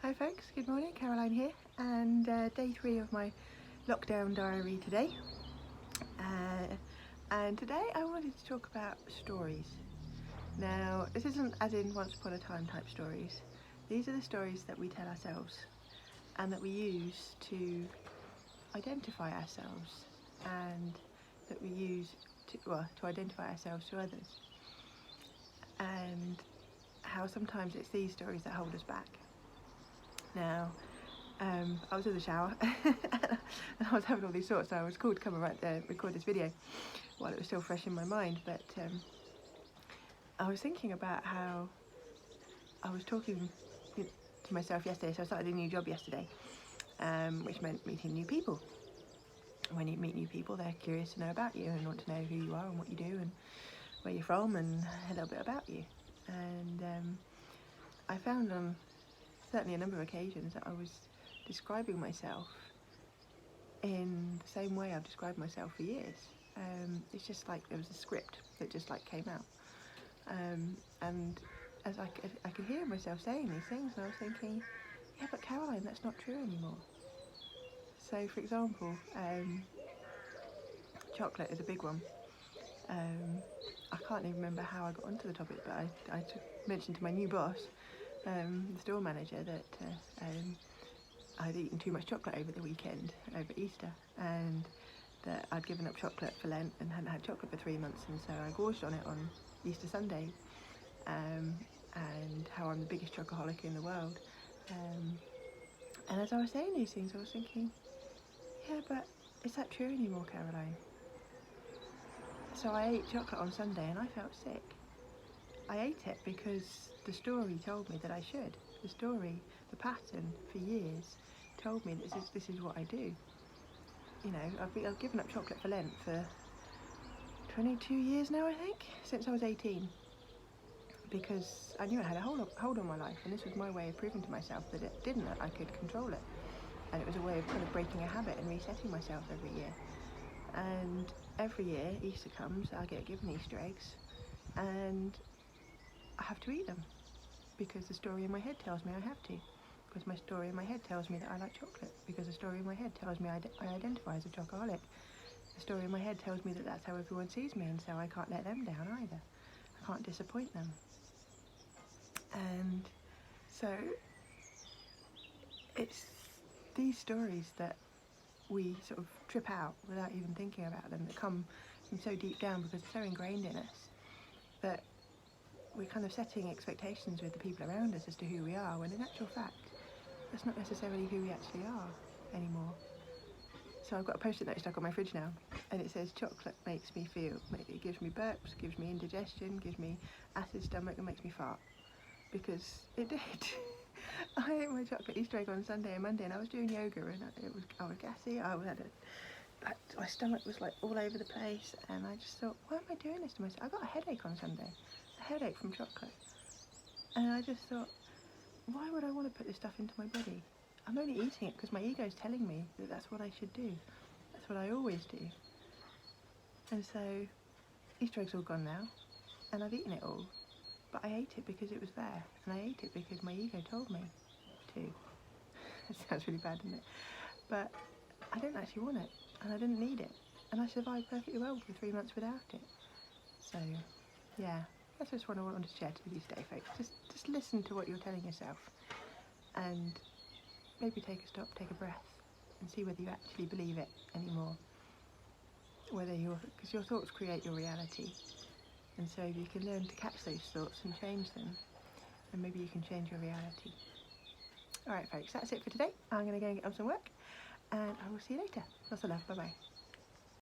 Hi folks, good morning, Caroline here, and day 3 of my lockdown diary today. And today I wanted to talk about stories. Now, this isn't as in once upon a time type stories. These are the stories that we tell ourselves and that we use to identify ourselves and that we use to identify ourselves to others. And how sometimes it's these stories that hold us back. Now, I was in the shower and I was having all these thoughts, so I was called to come and record this video while it was still fresh in my mind. But I was thinking about how I was talking to myself yesterday. So I started a new job yesterday, which meant meeting new people. When you meet new people, they're curious to know about you and want to know who you are and what you do and where you're from and a little bit about you. And I found on certainly a number of occasions that I was describing myself in the same way I've described myself for years. It's just like there was a script that just like came out, and as I could hear myself saying these things, and I was thinking, yeah, but Caroline, that's not true anymore. So for example, chocolate is a big one. I can't even remember how I got onto the topic, but I mentioned to my new boss, the store manager, that I'd eaten too much chocolate over the weekend, over Easter, and that I'd given up chocolate for Lent and hadn't had chocolate for 3 months, and so I gorged on it on Easter Sunday, and how I'm the biggest chocoholic in the world. And as I was saying these things, I was thinking, yeah, but is that true anymore, Caroline? So I ate chocolate on Sunday and I felt sick. I ate it because the story told me that I should. The story, the pattern for years told me that this is what I do. You know, I've given up chocolate for Lent for 22 years now, I think, since I was 18. Because I knew it had a hold on my life, and this was my way of proving to myself that it didn't, that I could control it. And it was a way of kind of breaking a habit and resetting myself every year. And every year, Easter comes, I get given Easter eggs, and I have to eat them because the story in my head tells me I have to. Because my story in my head tells me that I like chocolate. Because the story in my head tells me I identify as a chocoholic. The story in my head tells me that that's how everyone sees me, and so I can't let them down either. I can't disappoint them. And so it's these stories that we sort of trip out without even thinking about them, that come from so deep down because they're so ingrained in us that we're kind of setting expectations with the people around us as to who we are, when in actual fact that's not necessarily who we actually are anymore. So I've got a post-it note stuck on my fridge now, and it says chocolate makes me feel, it gives me burps, gives me indigestion, gives me acid stomach, and makes me fart. Because it did. I ate my chocolate Easter egg on Sunday and Monday, and I was doing yoga, and I was gassy. My stomach was like all over the place, and I just thought, why am I doing this to myself? I got a headache on Sunday, a headache from chocolate, and I just thought, why would I want to put this stuff into my body? I'm only eating it because my ego's telling me that that's what I should do. That's what I always do. And so Easter egg's all gone now, and I've eaten it all. But I ate it because it was there, and I ate it because my ego told me to. That sounds really bad, doesn't it? But I didn't actually want it, and I didn't need it, and I survived perfectly well for 3 months without it. So, yeah, that's just what I wanted to share with you today, folks. Just listen to what you're telling yourself, and maybe take a stop, take a breath, and see whether you actually believe it anymore. Because your thoughts create your reality. And so if you can learn to catch those thoughts and change them, then maybe you can change your reality. Alright folks, that's it for today. I'm going to go and get on some work, and I will see you later. Lots of love, bye bye.